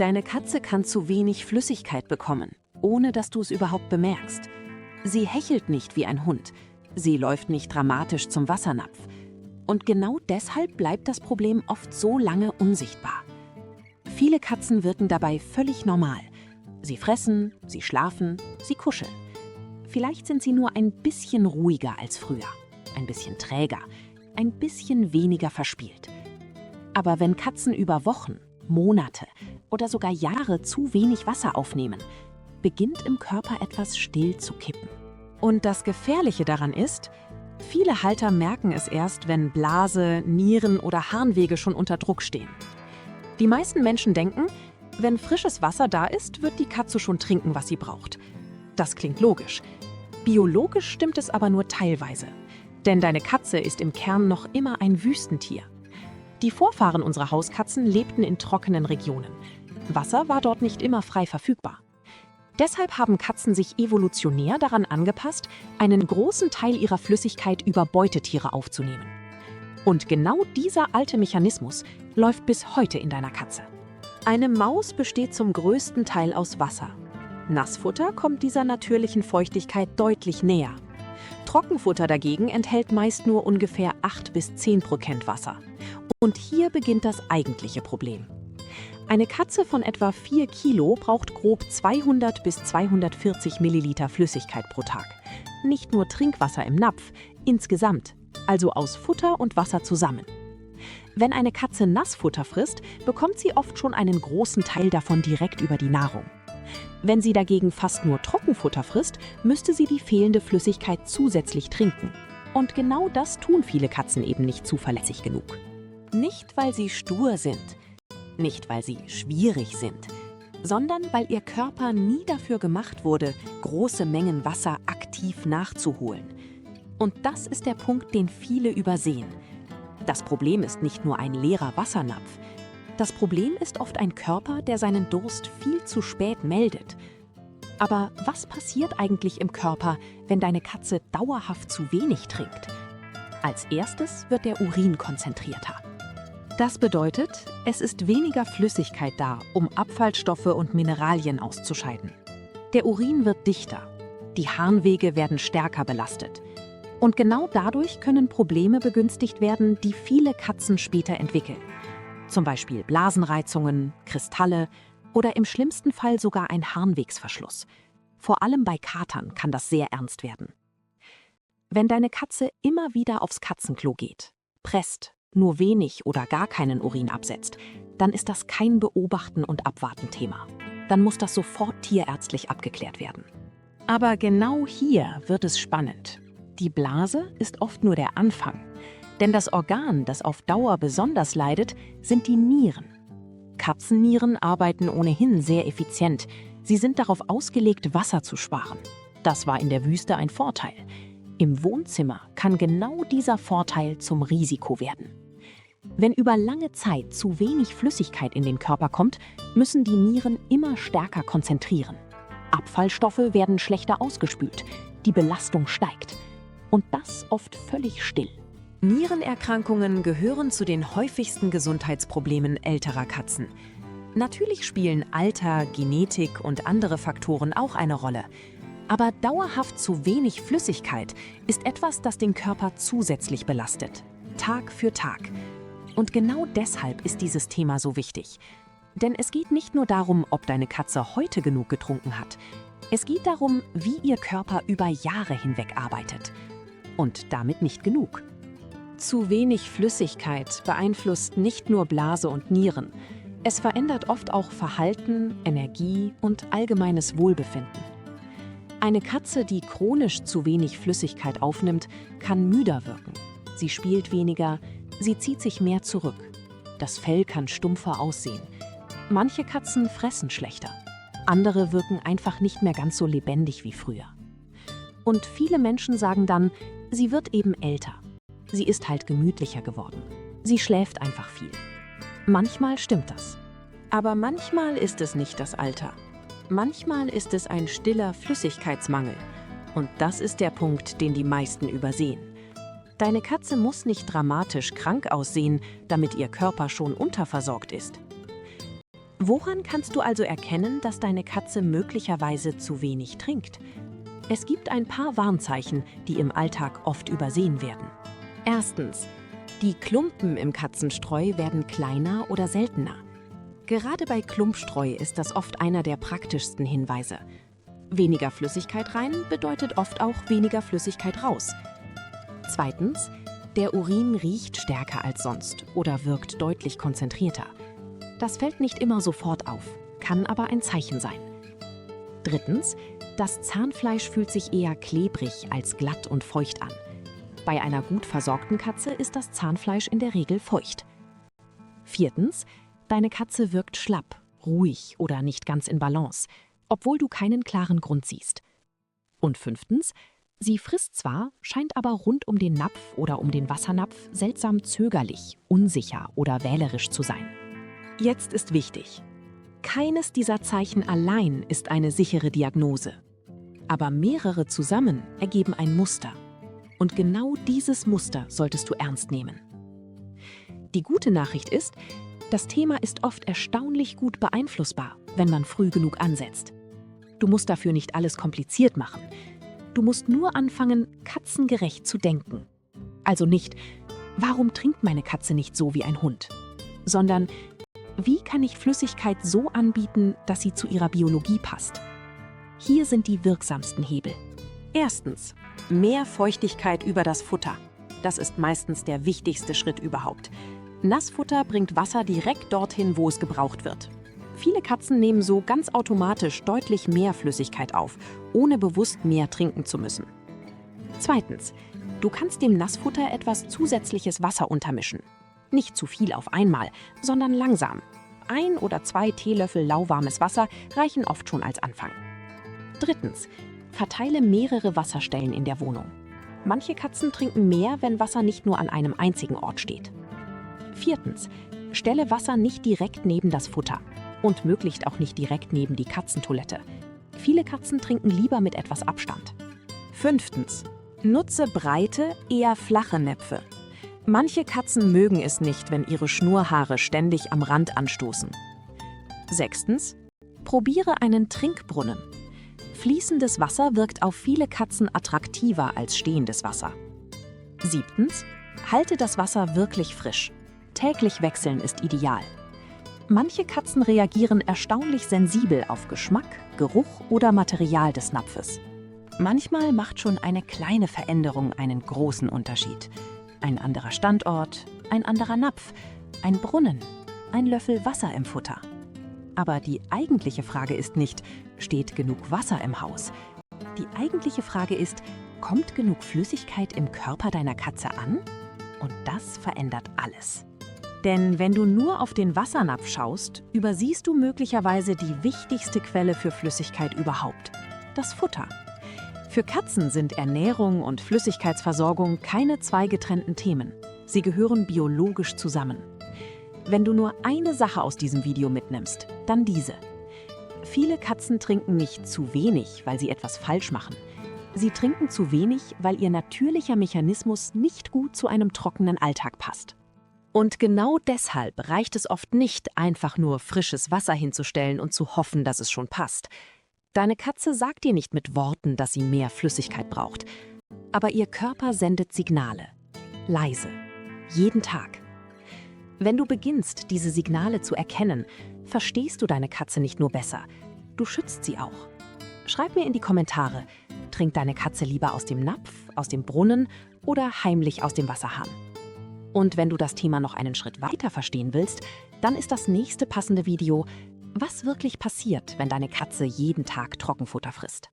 Deine Katze kann zu wenig Flüssigkeit bekommen, ohne dass du es überhaupt bemerkst. Sie hechelt nicht wie ein Hund. Sie läuft nicht dramatisch zum Wassernapf. Und genau deshalb bleibt das Problem oft so lange unsichtbar. Viele Katzen wirken dabei völlig normal. Sie fressen, sie schlafen, sie kuscheln. Vielleicht sind sie nur ein bisschen ruhiger als früher, ein bisschen träger, ein bisschen weniger verspielt. Aber wenn Katzen über Wochen, Monate oder sogar Jahre zu wenig Wasser aufnehmen, beginnt im Körper etwas still zu kippen. Und das Gefährliche daran ist, viele Halter merken es erst, wenn Blase, Nieren oder Harnwege schon unter Druck stehen. Die meisten Menschen denken, wenn frisches Wasser da ist, wird die Katze schon trinken, was sie braucht. Das klingt logisch. Biologisch stimmt es aber nur teilweise. Denn deine Katze ist im Kern noch immer ein Wüstentier. Die Vorfahren unserer Hauskatzen lebten in trockenen Regionen. Wasser war dort nicht immer frei verfügbar. Deshalb haben Katzen sich evolutionär daran angepasst, einen großen Teil ihrer Flüssigkeit über Beutetiere aufzunehmen. Und genau dieser alte Mechanismus läuft bis heute in deiner Katze. Eine Maus besteht zum größten Teil aus Wasser. Nassfutter kommt dieser natürlichen Feuchtigkeit deutlich näher. Trockenfutter dagegen enthält meist nur ungefähr 8–10% Wasser. Und hier beginnt das eigentliche Problem. Eine Katze von etwa 4 Kilo braucht grob 200 bis 240 Milliliter Flüssigkeit pro Tag. Nicht nur Trinkwasser im Napf, insgesamt, also aus Futter und Wasser zusammen. Wenn eine Katze Nassfutter frisst, bekommt sie oft schon einen großen Teil davon direkt über die Nahrung. Wenn sie dagegen fast nur Trockenfutter frisst, müsste sie die fehlende Flüssigkeit zusätzlich trinken. Und genau das tun viele Katzen eben nicht zuverlässig genug. Nicht, weil sie stur sind, nicht, weil sie schwierig sind, sondern weil ihr Körper nie dafür gemacht wurde, große Mengen Wasser aktiv nachzuholen. Und das ist der Punkt, den viele übersehen. Das Problem ist nicht nur ein leerer Wassernapf. Das Problem ist oft ein Körper, der seinen Durst viel zu spät meldet. Aber was passiert eigentlich im Körper, wenn deine Katze dauerhaft zu wenig trinkt? Als erstes wird der Urin konzentrierter. Das bedeutet, es ist weniger Flüssigkeit da, um Abfallstoffe und Mineralien auszuscheiden. Der Urin wird dichter, die Harnwege werden stärker belastet. Und genau dadurch können Probleme begünstigt werden, die viele Katzen später entwickeln. Zum Beispiel Blasenreizungen, Kristalle oder im schlimmsten Fall sogar ein Harnwegsverschluss. Vor allem bei Katern kann das sehr ernst werden. Wenn deine Katze immer wieder aufs Katzenklo geht, presst, nur wenig oder gar keinen Urin absetzt, dann ist das kein Beobachten- und Abwarten-Thema. Dann muss das sofort tierärztlich abgeklärt werden. Aber genau hier wird es spannend. Die Blase ist oft nur der Anfang. Denn das Organ, das auf Dauer besonders leidet, sind die Nieren. Katzennieren arbeiten ohnehin sehr effizient. Sie sind darauf ausgelegt, Wasser zu sparen. Das war in der Wüste ein Vorteil. Im Wohnzimmer kann genau dieser Vorteil zum Risiko werden. Wenn über lange Zeit zu wenig Flüssigkeit in den Körper kommt, müssen die Nieren immer stärker konzentrieren. Abfallstoffe werden schlechter ausgespült, die Belastung steigt. Und das oft völlig still. Nierenerkrankungen gehören zu den häufigsten Gesundheitsproblemen älterer Katzen. Natürlich spielen Alter, Genetik und andere Faktoren auch eine Rolle. Aber dauerhaft zu wenig Flüssigkeit ist etwas, das den Körper zusätzlich belastet, Tag für Tag. Und genau deshalb ist dieses Thema so wichtig. Denn es geht nicht nur darum, ob deine Katze heute genug getrunken hat. Es geht darum, wie ihr Körper über Jahre hinweg arbeitet. Und damit nicht genug. Zu wenig Flüssigkeit beeinflusst nicht nur Blase und Nieren. Es verändert oft auch Verhalten, Energie und allgemeines Wohlbefinden. Eine Katze, die chronisch zu wenig Flüssigkeit aufnimmt, kann müder wirken. Sie spielt weniger, sie zieht sich mehr zurück. Das Fell kann stumpfer aussehen. Manche Katzen fressen schlechter. Andere wirken einfach nicht mehr ganz so lebendig wie früher. Und viele Menschen sagen dann, sie wird eben älter. Sie ist halt gemütlicher geworden. Sie schläft einfach viel. Manchmal stimmt das. Aber manchmal ist es nicht das Alter. Manchmal ist es ein stiller Flüssigkeitsmangel. Und das ist der Punkt, den die meisten übersehen. Deine Katze muss nicht dramatisch krank aussehen, damit ihr Körper schon unterversorgt ist. Woran kannst du also erkennen, dass deine Katze möglicherweise zu wenig trinkt? Es gibt ein paar Warnzeichen, die im Alltag oft übersehen werden. Erstens: Die Klumpen im Katzenstreu werden kleiner oder seltener. Gerade bei Klumpstreu ist das oft einer der praktischsten Hinweise. Weniger Flüssigkeit rein bedeutet oft auch weniger Flüssigkeit raus. Zweitens: Der Urin riecht stärker als sonst oder wirkt deutlich konzentrierter. Das fällt nicht immer sofort auf, kann aber ein Zeichen sein. Drittens: Das Zahnfleisch fühlt sich eher klebrig als glatt und feucht an. Bei einer gut versorgten Katze ist das Zahnfleisch in der Regel feucht. Viertens: Deine Katze wirkt schlapp, ruhig oder nicht ganz in Balance, obwohl du keinen klaren Grund siehst. Und fünftens: Sie frisst zwar, scheint aber rund um den Napf oder um den Wassernapf seltsam zögerlich, unsicher oder wählerisch zu sein. Jetzt ist wichtig: Keines dieser Zeichen allein ist eine sichere Diagnose. Aber mehrere zusammen ergeben ein Muster. Und genau dieses Muster solltest du ernst nehmen. Die gute Nachricht ist: Das Thema ist oft erstaunlich gut beeinflussbar, wenn man früh genug ansetzt. Du musst dafür nicht alles kompliziert machen. Du musst nur anfangen, katzengerecht zu denken. Also nicht: Warum trinkt meine Katze nicht so wie ein Hund? Sondern: Wie kann ich Flüssigkeit so anbieten, dass sie zu ihrer Biologie passt? Hier sind die wirksamsten Hebel. Erstens: Mehr Feuchtigkeit über das Futter. Das ist meistens der wichtigste Schritt überhaupt. Nassfutter bringt Wasser direkt dorthin, wo es gebraucht wird. Viele Katzen nehmen so ganz automatisch deutlich mehr Flüssigkeit auf, ohne bewusst mehr trinken zu müssen. Zweitens: Du kannst dem Nassfutter etwas zusätzliches Wasser untermischen. Nicht zu viel auf einmal, sondern langsam. 1 oder 2 Teelöffel lauwarmes Wasser reichen oft schon als Anfang. Drittens: Verteile mehrere Wasserstellen in der Wohnung. Manche Katzen trinken mehr, wenn Wasser nicht nur an einem einzigen Ort steht. Viertens: Stelle Wasser nicht direkt neben das Futter und möglichst auch nicht direkt neben die Katzentoilette. Viele Katzen trinken lieber mit etwas Abstand. Fünftens: Nutze breite, eher flache Näpfe. Manche Katzen mögen es nicht, wenn ihre Schnurrhaare ständig am Rand anstoßen. Sechstens: Probiere einen Trinkbrunnen. Fließendes Wasser wirkt auf viele Katzen attraktiver als stehendes Wasser. Siebtens: Halte das Wasser wirklich frisch. Täglich wechseln ist ideal. Manche Katzen reagieren erstaunlich sensibel auf Geschmack, Geruch oder Material des Napfes. Manchmal macht schon eine kleine Veränderung einen großen Unterschied. Ein anderer Standort, ein anderer Napf, ein Brunnen, ein Löffel Wasser im Futter. Aber die eigentliche Frage ist nicht: Steht genug Wasser im Haus? Die eigentliche Frage ist: Kommt genug Flüssigkeit im Körper deiner Katze an? Und das verändert alles. Denn wenn du nur auf den Wassernapf schaust, übersiehst du möglicherweise die wichtigste Quelle für Flüssigkeit überhaupt: das Futter. Für Katzen sind Ernährung und Flüssigkeitsversorgung keine zwei getrennten Themen. Sie gehören biologisch zusammen. Wenn du nur eine Sache aus diesem Video mitnimmst, dann diese: Viele Katzen trinken nicht zu wenig, weil sie etwas falsch machen. Sie trinken zu wenig, weil ihr natürlicher Mechanismus nicht gut zu einem trockenen Alltag passt. Und genau deshalb reicht es oft nicht, einfach nur frisches Wasser hinzustellen und zu hoffen, dass es schon passt. Deine Katze sagt dir nicht mit Worten, dass sie mehr Flüssigkeit braucht. Aber ihr Körper sendet Signale. Leise. Jeden Tag. Wenn du beginnst, diese Signale zu erkennen, verstehst du deine Katze nicht nur besser, du schützt sie auch. Schreib mir in die Kommentare: Trinkt deine Katze lieber aus dem Napf, aus dem Brunnen oder heimlich aus dem Wasserhahn? Und wenn du das Thema noch einen Schritt weiter verstehen willst, dann ist das nächste passende Video: Was wirklich passiert, wenn deine Katze jeden Tag Trockenfutter frisst.